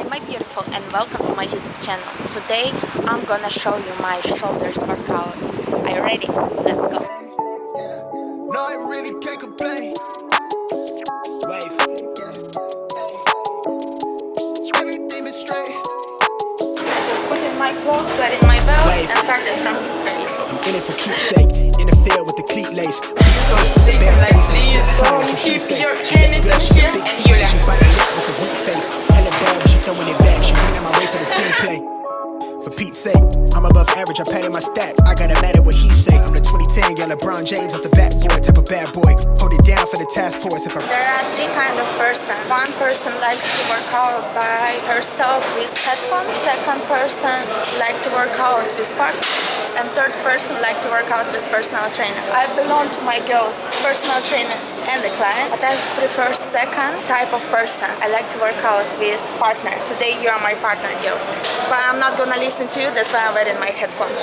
Hi my beautiful and welcome to my YouTube channel. Today I'm gonna show you my shoulders workout. Are you ready? Let's go. No, I really can't complain. Wave. Everything is straight. I just put in my clothes, wet in my belt, and started from straight. I'm in it for keepsake, in the field with the cleat lace. Please keep your hands here and Yulia. She biting lip with the weak face. Hella bad, but she throwing it back. She bringing my way for the team play. For Pete's sake, I'm above average, I padded my stats. I gotta matter what he say. I'm the 2010 young LeBron James off the backboard, type of bad boy. Hold it down for the task force. If I There are three kinds of person. One person likes to work out by herself with headphones. Second person like to work out with partner. And third person like to work out with personal trainer. I belong to my girls, personal trainer and the client, but I prefer second type of person. I like to work out with partner. Today you are my partner, girls. But I'm not gonna listen to you, that's why I'm wearing my headphones.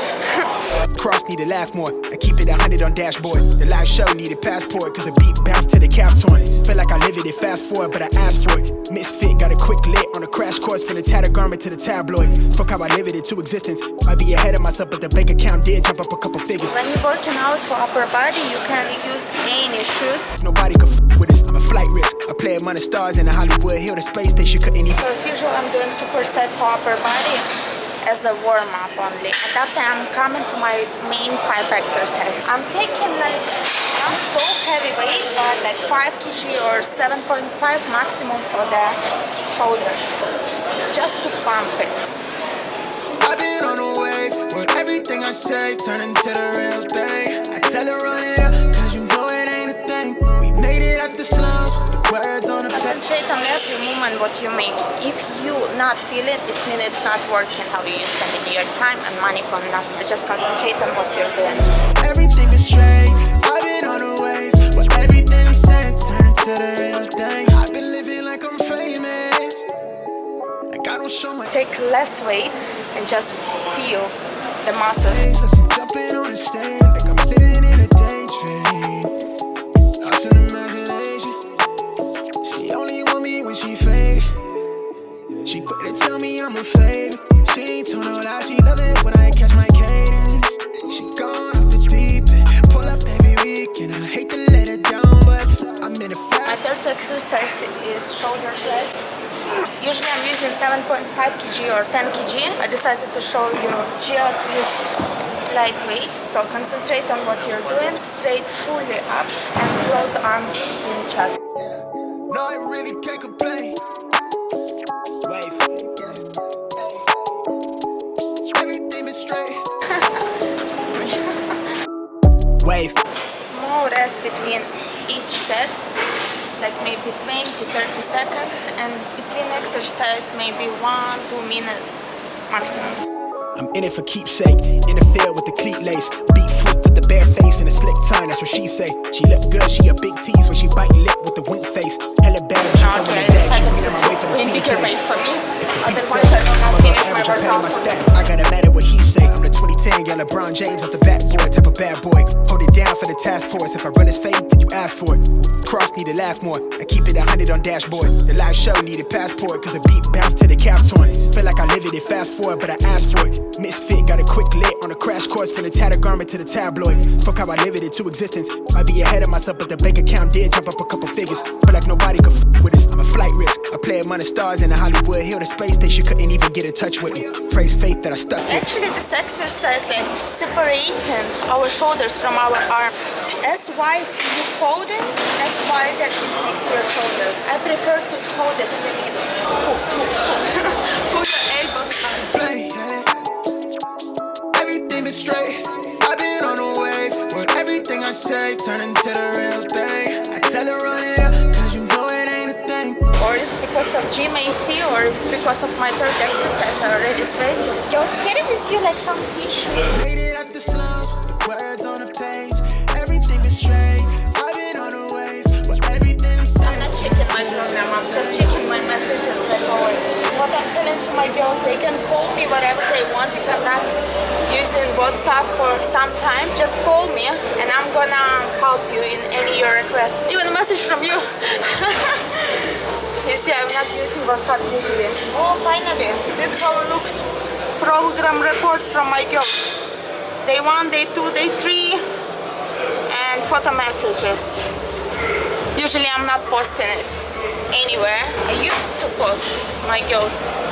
Cross need to laugh more. I keep it 100 on dashboard. The live show needed passport, cause the beat bounced to the cap torn. Feel like I live it fast forward, but I asked for it. Misfit, got a quick lit on a crash course from the tattered garment to the tabloid. Spoke how I live it into existence. Might be ahead of myself, but the bank account did jump up a couple figures. When you're working out for upper body, you can use any shoes. Nobody could with us. I'm a flight risk. I play among the stars in the Hollywood Hill. The space station couldn't even. So as usual, I'm doing superset for upper body as a warm-up only. And after I'm coming to my main 5 exercises. I'm taking like not so heavy weight, but like 5 kg or 7.5 maximum for the shoulders, just to pump it. I've been on the wave where everything I say turn into the real thing. I tell her run it up, cause you know it ain't a thing. We made it out the slums, the words on the page. Concentrate on every movement what you make. If you not feel it, it means it's not working how you spending your time and money for nothing. Just concentrate on what you're doing. Everything is straight. I've been on a wave where everything I'm saying turn to the real thing. I've been living like I'm famous, like I don't show my. Take less weight and just feel the muscles. I'm jumping on the stage like I'm living in a daydream. Lost in imagination. She only want me when she fake. She quick to tell me I'm a fake. She ain't told no lie, she love it when I catch my cadence. She gone off the deep end, pull up every week, and I hate to let her down, but I'm in a fast. My third exercise is shoulder press. Usually I'm using 7.5 kg or 10 kg. I decided to show you just with lightweight. So concentrate on what you're doing. Straight fully up and close arms in each other. No, I really can't complain. Wave. Everything is straight. Wave. Small rest between each set, like maybe 20-30 seconds, and between exercise maybe 1-2 minutes maximum. I'm in it for keepsake, in the field with the cleat lace. Beat foot with the bare face and a slick tongue, that's what she say. She look good, she a big tease when she biting lip with the wink face. Hella bad, she throwing it back, she bringing my way for the team play. For me, otherwise I will not finish my workout. My stats, I gotta matter what he say. I'm the 2010 young LeBron James off the backboard, type of bad boy. Hold it down for the task force. If I run his fade, then you ask for it. Cross need to laugh more. I keep it 100 on dashboard. The live show needed passport, cause the beat bounced to the cap torn. Feel like I live it fast forward, but I asked for it. Misfit, got a quick lit on a crash course from the tattered garment to the tabloid. Spoke how I live it into existence. Might be ahead of myself, but the bank account did jump up a couple figures. Feel like nobody could with us. I'm a flight risk. I play among the stars in the Hollywood Hill. The space station couldn't even get in touch with me. Praise faith that I stuck with. Actually, this exercise like separating our shoulders from our arm. As wide you hold it, as wider it makes your shoulder. I prefer to hold it in the middle. Put your elbows on. Everything is straight. I've been on a wave where everything I say turn into the real thing. I tell her run it up, cause you know it ain't a thing. Or it's because of gym AC, or it's because of my third exercise. I already sweating. Girls, carry with you like some tissue. Made it out the slums, the words on the page. Everything is straight. I've been on a wave where everything I'm saying. I'm not checking my program, I'm just checking my messages like always. What I'm telling to my girls, they can call me whatever they want. If I'm not using WhatsApp for some time, just call me and I'm gonna help you in any of your requests. Even a message from you. You see, I'm not using WhatsApp usually. Oh, finally. This how it looks. Program report from my girls. Day 1, day 2, day 3. And photo messages. Usually I'm not posting it anywhere. I used to post my girls'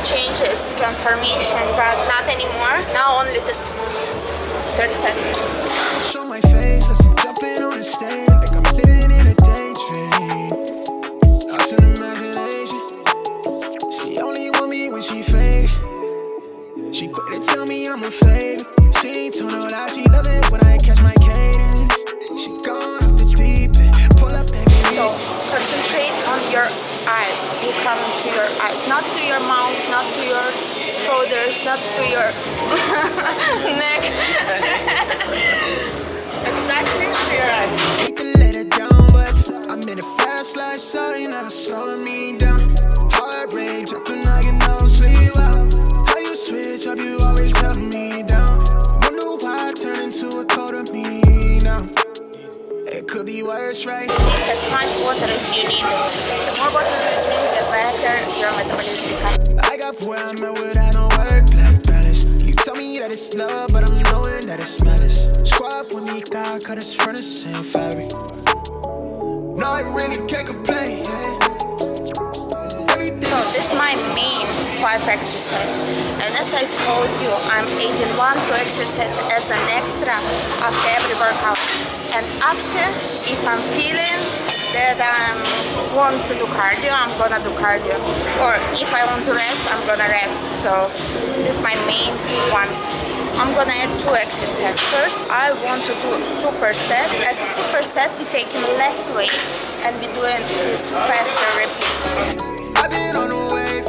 changes, transformation, but not anymore. Now only testimonials. Third set. Show my face as I'm jumping on the stage, like I'm living in a daydream. Lost in imagination. She only want me when she fake. She quick to tell me I'm a fake. She ain't told no lie, she love it when I catch my cadence. She gone off the deep end, pull up that gate. So concentrate on your eyes. You come to your eyes, not to your mouth, not to your shoulders, not to your neck. Exactly to your eyes. Hate to let it down, but I'm in a fast life, so you never slowing me down. Heart rate jumping, I get no sleep out. How you switch up, you always help me down. Wonder why I turn into a cold of me now. It could be worse, right? Drink as much water as you need. The more water you drink, the better your metabolism becomes. I got where I'm at without no work-life balance. You tell me that it's love, but I'm knowing that it's madness. Squad with me, God cut us from the same fabric. No, I really can't complain. So this is my main 5 exercises. And as I told you, I'm adding 1-2 exercises as an extra after every workout. And after, if I'm feeling that I want to do cardio, I'm gonna do cardio. Or if I want to rest, I'm gonna rest. So this is my main ones. I'm gonna add 2 exercises. First, I want to do superset. As a superset, we're taking less weight and we're doing this faster repeats. I've been on a wave.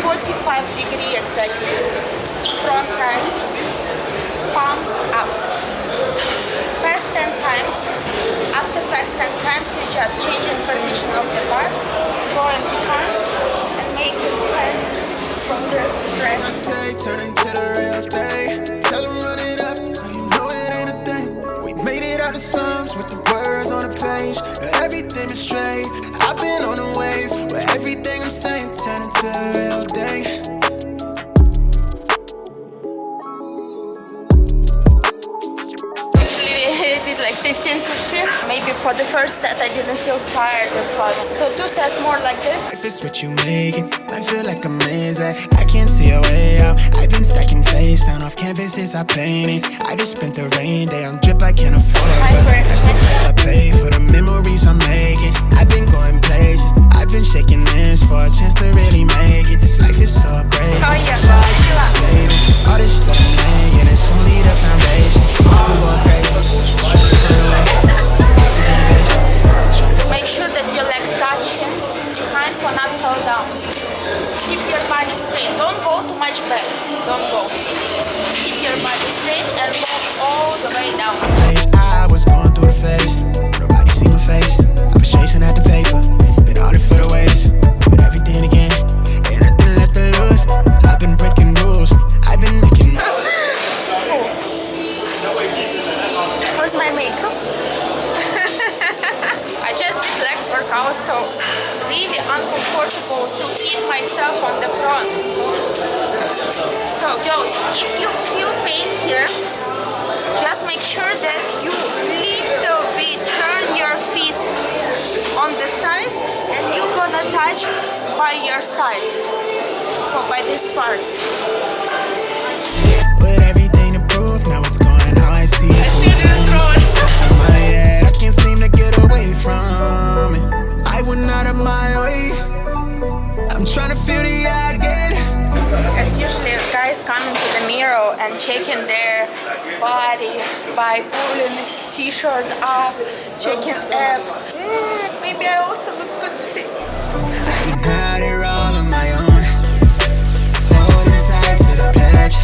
45-degree exactly. Front rise, palms up. Fast 10 times. After fast 10 times, you just change the position of the bar, go in behind, and make it fast from the rest. Turn into the real thing. Tell them run it up, now you know it ain't a thing. We made it out of Psalms with the words on the page. Now everything is straight. I've been on a wave where everything I'm saying turn into the real thing. Like 15-15. Maybe for the first set I didn't feel tired, that's why. So 2 sets more like this. Life is what you make it. I feel like I'm lazy. I can't see a way out. I've been stacking face down off canvases I painted. I just spent the rain day on drip I can't afford. But that's the price I pay for the memories I'm making. I've been going places. I've been shaking hands for a chance to really make it. This life is so crazy. Oh yeah, So I keep skating. All this stuff I'm laying, it's only the foundation. I've been going crazy. Make sure that your legs touching behind for not fall down. Keep your body straight. Don't go too much back. Don't go. Keep your body straight and go all the way down. I was going through the phase. Nobody see my face. I was chasing at the paper. Been all the for the ways. But everything again. Ain't nothing left to lose. I've been breaking rules. I've been making. How's my makeup? I just did legs workout, so really uncomfortable to keep myself on the front. So girls, if you feel pain here, just make sure that you little bit turn your feet on the side and you're gonna touch by your sides. So by these parts. With everything to prove, now it's going how I see it. In my head, I can't seem to get away from it. I went out of my way. I'm trying to feel the again. As usually guys coming to the mirror and checking their body by pulling t-shirt up, checking abs. Maybe I also look good today. I can hide it all on my own. Holding tight to the pledge.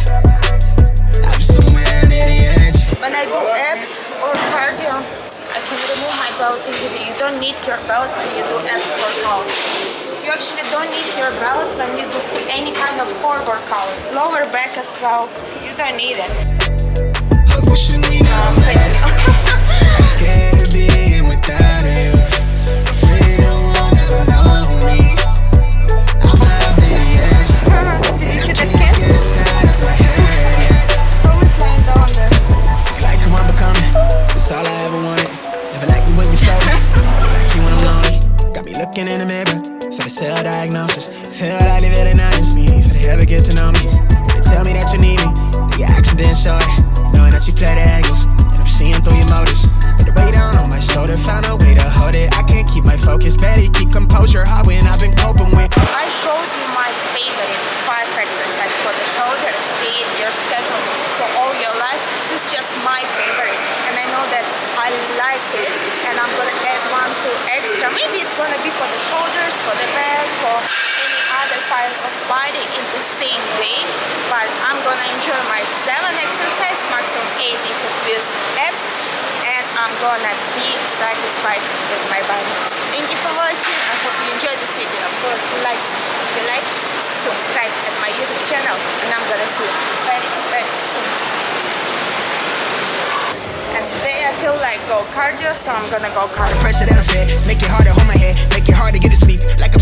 I'm somewhere near the edge. When I do abs or cardio, I can remove my belt easily. You don't need your belt when you do abs workout. You actually don't need your belt when you do any kind of core workout. Lower back as well. You don't need it. I'm wishing we now met. I'm scared of being without you. Afraid no one ever know me. Feel like they feeling honest me, if they ever get to know me. They tell me that you need me, but your action didn't show it. Knowing that you play the angles, and I'm seeing through your motives. But the weight down on my shoulder, found a way to hold it. I can't keep my focus, barely keep composure. Hard when I've been coping with. I showed you my favorite 5 exercises for the shoulders, be it your schedule for all your life. This is just my favorite, and I know that I like it, and I'm gonna add 1-2 extra. Maybe it's gonna be for the shoulders, for the back, for any other part of body in the same way, but I'm gonna enjoy my 7 exercise, maximum 8 if it's with abs, and I'm gonna be satisfied with my body. Thank you for watching. I hope you enjoyed this video. Put likes if you like, subscribe at my YouTube channel, and I'm gonna see you very, very soon. And today I feel like go cardio, so I'm gonna go cardio. Pressure that I fed, make it hard to hold my head, make it hard to get to sleep. Like